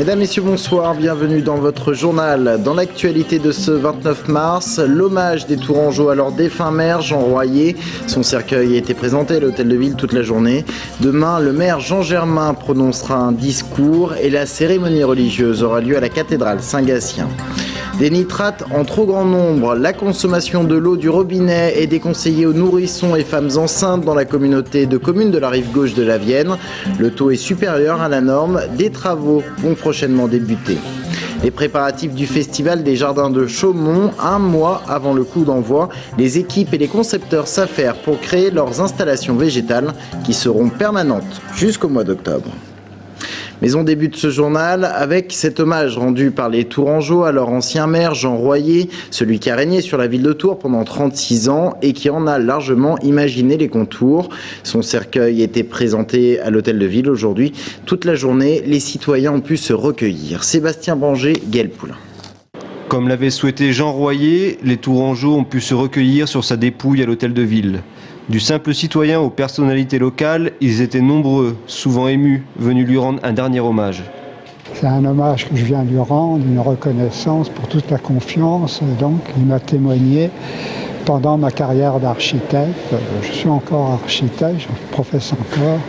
Mesdames, Messieurs, bonsoir, bienvenue dans votre journal. Dans l'actualité de ce 29 mars, l'hommage des Tourangeaux à leur défunt maire Jean Royer. Son cercueil a été présenté à l'hôtel de ville toute la journée. Demain, le maire Jean Germain prononcera un discours et la cérémonie religieuse aura lieu à la cathédrale Saint-Gatien. Des nitrates en trop grand nombre, la consommation de l'eau du robinet est déconseillée aux nourrissons et femmes enceintes dans la communauté de communes de la rive gauche de la Vienne. Le taux est supérieur à la norme. Des travaux vont prochainement débuter. Les préparatifs du festival des jardins de Chaumont, un mois avant le coup d'envoi, les équipes et les concepteurs s'affairent pour créer leurs installations végétales qui seront permanentes jusqu'au mois d'octobre. Mais on débute ce journal avec cet hommage rendu par les Tourangeaux à leur ancien maire Jean Royer, celui qui a régné sur la ville de Tours pendant 36 ans et qui en a largement imaginé les contours. Son cercueil était présenté à l'hôtel de ville aujourd'hui. Toute la journée, les citoyens ont pu se recueillir. Sébastien Branger, Gaël Poulain. Comme l'avait souhaité Jean Royer, les Tourangeaux ont pu se recueillir sur sa dépouille à l'hôtel de ville. Du simple citoyen aux personnalités locales, ils étaient nombreux, souvent émus, venus lui rendre un dernier hommage. C'est un hommage que je viens lui rendre, une reconnaissance pour toute la confiance qu'il m'a témoigné pendant ma carrière d'architecte. Je suis encore architecte, je professe encore,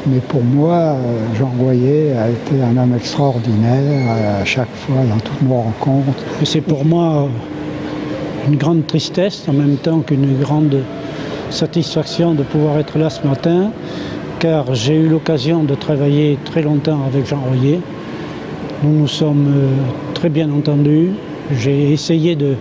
mais pour moi, Jean Royer a été un homme extraordinaire à chaque fois dans toutes nos rencontres. C'est pour moi une grande tristesse en même temps qu'une grande satisfaction de pouvoir être là ce matin, car j'ai eu l'occasion de travailler très longtemps avec Jean Royer. Nous nous sommes très bien entendus. J'ai essayé de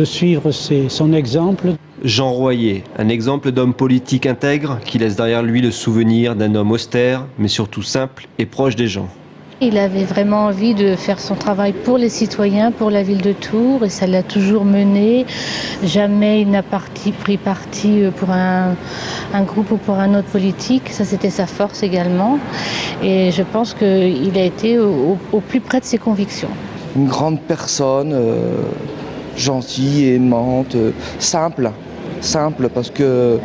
suivre son exemple. Jean Royer, un exemple d'homme politique intègre qui laisse derrière lui le souvenir d'un homme austère, mais surtout simple et proche des gens. Il avait vraiment envie de faire son travail pour les citoyens, pour la ville de Tours, et ça l'a toujours mené. Jamais il n'a pris parti pour un groupe ou pour un autre politique. Ça, c'était sa force également. Et je pense qu'il a été au plus près de ses convictions. Une grande personne, gentille, aimante, simple parce que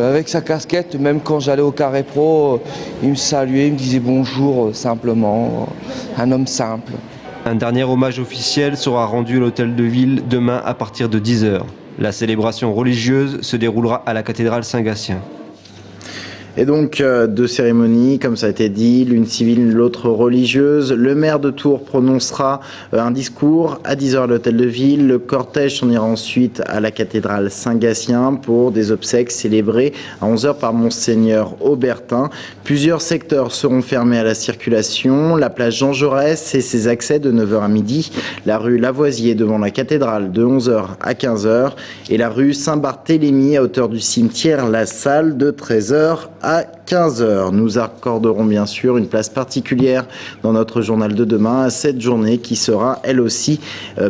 avec sa casquette, même quand j'allais au Carré Pro, il me saluait, il me disait bonjour simplement, un homme simple. Un dernier hommage officiel sera rendu à l'hôtel de ville demain à partir de 10h. La célébration religieuse se déroulera à la cathédrale Saint-Gatien. Et donc, deux cérémonies, comme ça a été dit, l'une civile, l'autre religieuse. Le maire de Tours prononcera un discours à 10h à l'hôtel de ville. Le cortège s'en ira ensuite à la cathédrale Saint-Gatien pour des obsèques célébrées à 11h par Monseigneur Aubertin. Plusieurs secteurs seront fermés à la circulation. La place Jean Jaurès et ses accès de 9h à midi. La rue Lavoisier devant la cathédrale de 11h à 15h. Et la rue Saint-Barthélemy à hauteur du cimetière La Salle de 13h à 15h. Nous accorderons bien sûr une place particulière dans notre journal de demain à cette journée qui sera elle aussi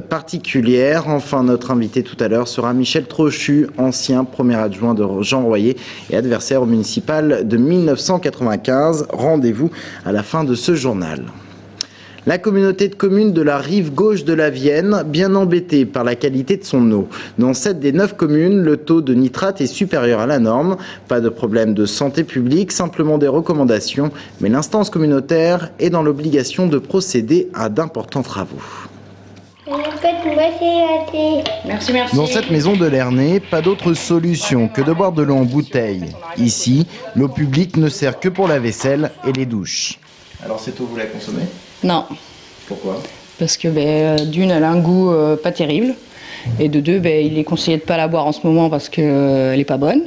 particulière. Enfin, notre invité tout à l'heure sera Michel Trochu, ancien premier adjoint de Jean Royer et adversaire au municipal de 1995. Rendez-vous à la fin de ce journal. La communauté de communes de la rive gauche de la Vienne, bien embêtée par la qualité de son eau. Dans 7 des 9 communes, le taux de nitrate est supérieur à la norme. Pas de problème de santé publique, simplement des recommandations. Mais l'instance communautaire est dans l'obligation de procéder à d'importants travaux. Merci. Dans cette maison de Lernay, pas d'autre solution que de boire de l'eau en bouteille. Ici, l'eau publique ne sert que pour la vaisselle et les douches. Alors cette eau, vous la consommez ? Non. Pourquoi ? Parce que d'une, elle a un goût pas terrible. Et de deux, il est conseillé de ne pas la boire en ce moment parce qu'elle n'est pas bonne.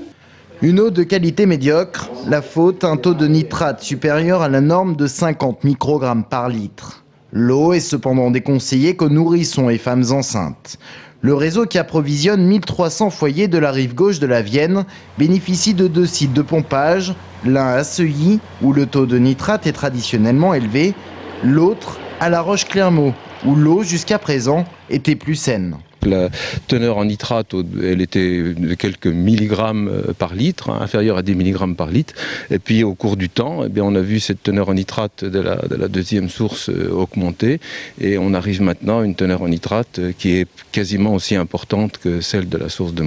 Une eau de qualité médiocre, la faute, un taux de nitrate supérieur à la norme de 50 microgrammes par litre. L'eau est cependant déconseillée qu'aux nourrissons et femmes enceintes. Le réseau qui approvisionne 1300 foyers de la rive gauche de la Vienne bénéficie de 2 sites de pompage, l'un à Seuilly, où le taux de nitrate est traditionnellement élevé, l'autre à La Roche-Clermault, où l'eau jusqu'à présent était plus saine. La teneur en nitrate, elle était de quelques milligrammes par litre, inférieure à 10 milligrammes par litre. Et puis au cours du temps, on a vu cette teneur en nitrate de la deuxième source augmenter. Et on arrive maintenant à une teneur en nitrate qui est quasiment aussi importante que celle de la source de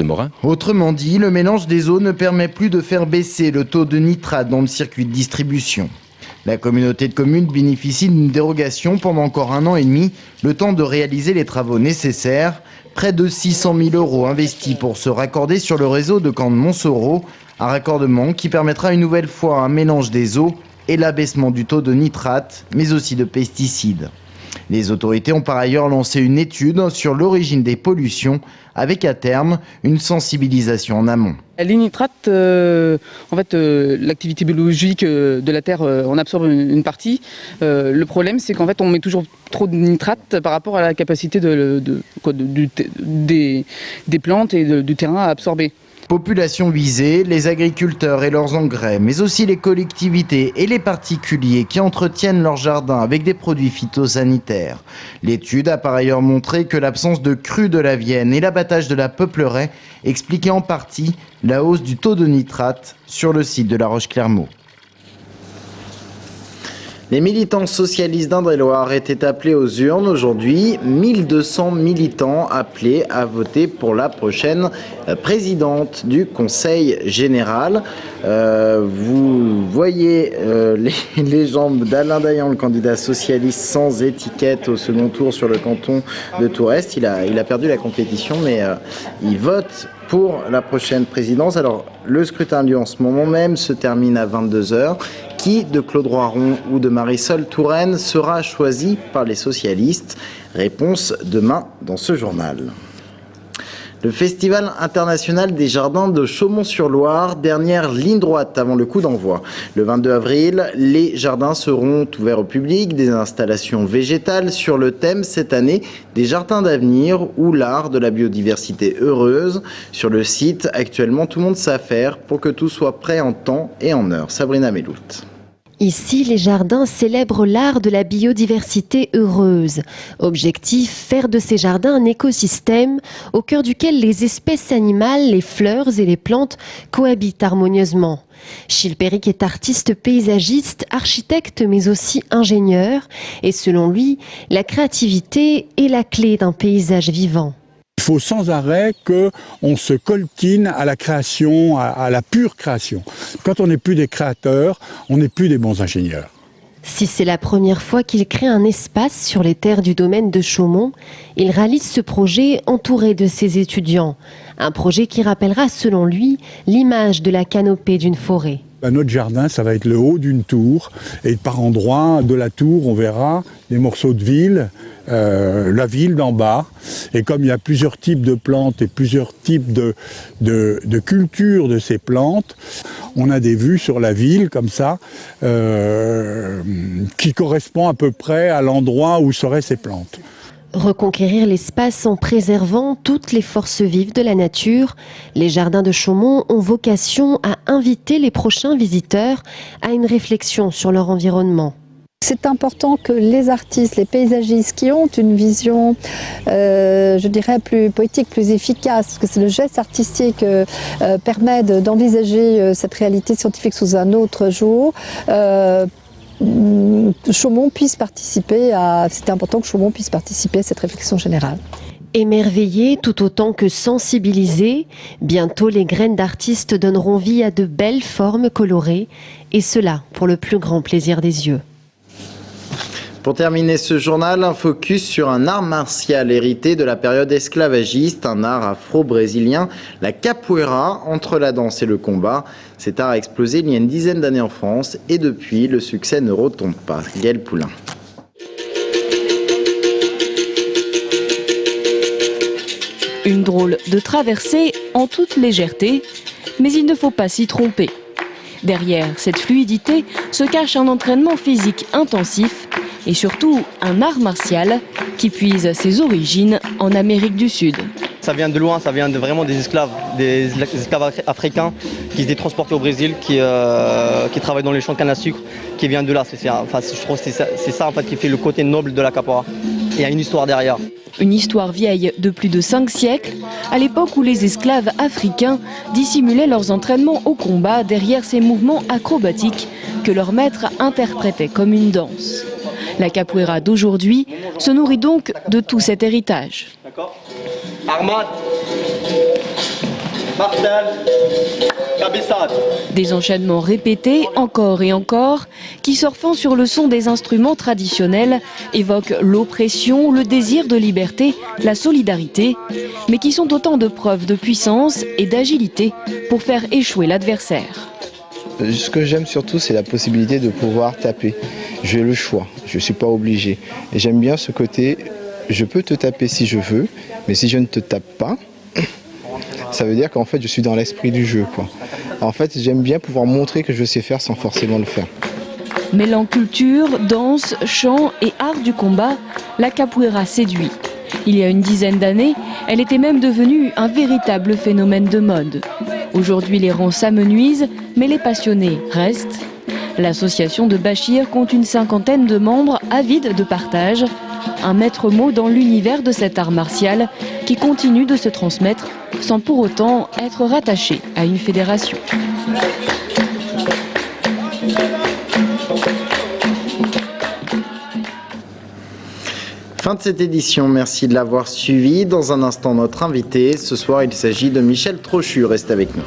Morin. Autrement dit, le mélange des eaux ne permet plus de faire baisser le taux de nitrate dans le circuit de distribution. La communauté de communes bénéficie d'une dérogation pendant encore 1 an et demi, le temps de réaliser les travaux nécessaires. Près de 600 000 € investis pour se raccorder sur le réseau de Camps de Montsoreau, un raccordement qui permettra une nouvelle fois un mélange des eaux et l'abaissement du taux de nitrate, mais aussi de pesticides. Les autorités ont par ailleurs lancé une étude sur l'origine des pollutions, avec à terme une sensibilisation en amont. Les nitrates, l'activité biologique de la terre en absorbe une partie. Le problème, c'est qu'en fait, on met toujours trop de nitrates par rapport à la capacité des plantes et du terrain à absorber. Population visée, les agriculteurs et leurs engrais, mais aussi les collectivités et les particuliers qui entretiennent leur jardin avec des produits phytosanitaires. L'étude a par ailleurs montré que l'absence de crue de la Vienne et l'abattage de la Peupleraie expliquaient en partie la hausse du taux de nitrate sur le site de La Roche-Clermault. Les militants socialistes d'Indre-et-Loire étaient appelés aux urnes aujourd'hui. 1200 militants appelés à voter pour la prochaine présidente du Conseil général. Vous voyez les jambes d'Alain Dayan, le candidat socialiste sans étiquette au second tour sur le canton de Tours-Est. Il a perdu la compétition, mais il vote pour la prochaine présidence. Alors, le scrutin a lieu en ce moment même, se termine à 22h. Qui de Claude Roiron ou de Marisol Touraine sera choisi par les socialistes? Réponse demain dans ce journal. Le Festival international des jardins de Chaumont-sur-Loire, dernière ligne droite avant le coup d'envoi. Le 22 avril, les jardins seront ouverts au public, des installations végétales sur le thème cette année des jardins d'avenir ou l'art de la biodiversité heureuse. Sur le site, actuellement, tout le monde s'affaire pour que tout soit prêt en temps et en heure. Sabrina Melout. Ici, les jardins célèbrent l'art de la biodiversité heureuse. Objectif, faire de ces jardins un écosystème au cœur duquel les espèces animales, les fleurs et les plantes cohabitent harmonieusement. Gilles Péric est artiste paysagiste, architecte mais aussi ingénieur. Et selon lui, la créativité est la clé d'un paysage vivant. Il faut sans arrêt qu'on se coltine à la création, à la pure création. Quand on n'est plus des créateurs, on n'est plus des bons ingénieurs. Si c'est la première fois qu'il crée un espace sur les terres du domaine de Chaumont, il réalise ce projet entouré de ses étudiants. Un projet qui rappellera, selon lui, l'image de la canopée d'une forêt. Notre jardin, ça va être le haut d'une tour, et par endroits de la tour, on verra des morceaux de ville, la ville d'en bas. Et comme il y a plusieurs types de plantes et plusieurs types de cultures de ces plantes, on a des vues sur la ville comme ça, qui correspond à peu près à l'endroit où seraient ces plantes. Reconquérir l'espace en préservant toutes les forces vives de la nature, les jardins de Chaumont ont vocation à inviter les prochains visiteurs à une réflexion sur leur environnement. C'est important que les artistes, les paysagistes qui ont une vision, je dirais, plus poétique, plus efficace, parce que c'est le geste artistique permet d'envisager cette réalité scientifique sous un autre jour, Chaumont puisse participer c'est important que Chaumont puisse participer à cette réflexion générale. Émerveillés tout autant que sensibilisés, bientôt les graines d'artistes donneront vie à de belles formes colorées, et cela pour le plus grand plaisir des yeux. Pour terminer ce journal, un focus sur un art martial hérité de la période esclavagiste, un art afro-brésilien, la capoeira, entre la danse et le combat. Cet art a explosé il y a une dizaine d'années en France et depuis, le succès ne retombe pas. Gaël Poulain. Une drôle de traversée en toute légèreté, mais il ne faut pas s'y tromper. Derrière cette fluidité se cache un entraînement physique intensif et surtout un art martial qui puise ses origines en Amérique du Sud. Ça vient de loin, ça vient vraiment des esclaves africains qui se étaient transportés au Brésil, qui travaillent dans les champs de canne à sucre, qui viennent de là. Je trouve que c'est ça en fait, qui fait le côté noble de la capoeira. Il y a une histoire derrière. Une histoire vieille de plus de 5 siècles, à l'époque où les esclaves africains dissimulaient leurs entraînements au combat derrière ces mouvements acrobatiques que leurs maîtres interprétaient comme une danse. La capoeira d'aujourd'hui se nourrit donc de tout cet héritage. Armade. martel, cabissade. Des enchaînements répétés encore et encore qui, surfant sur le son des instruments traditionnels, évoquent l'oppression, le désir de liberté, la solidarité, mais qui sont autant de preuves de puissance et d'agilité pour faire échouer l'adversaire. Ce que j'aime surtout, c'est la possibilité de pouvoir taper. J'ai le choix, je ne suis pas obligé. Et j'aime bien ce côté, je peux te taper si je veux, mais si je ne te tape pas, ça veut dire qu'en fait je suis dans l'esprit du jeu, quoi. En fait, j'aime bien pouvoir montrer que je sais faire sans forcément le faire. Mêlant culture, danse, chant et art du combat, la capoeira séduit. Il y a une dizaine d'années, elle était même devenue un véritable phénomène de mode. Aujourd'hui, les rangs s'amenuisent, mais les passionnés restent. L'association de Bachir compte une 50aine de membres avides de partage. Un maître mot dans l'univers de cet art martial qui continue de se transmettre sans pour autant être rattaché à une fédération. Fin de cette édition, merci de l'avoir suivi. Dans un instant, notre invité. Ce soir, il s'agit de Michel Trochu. Restez avec nous.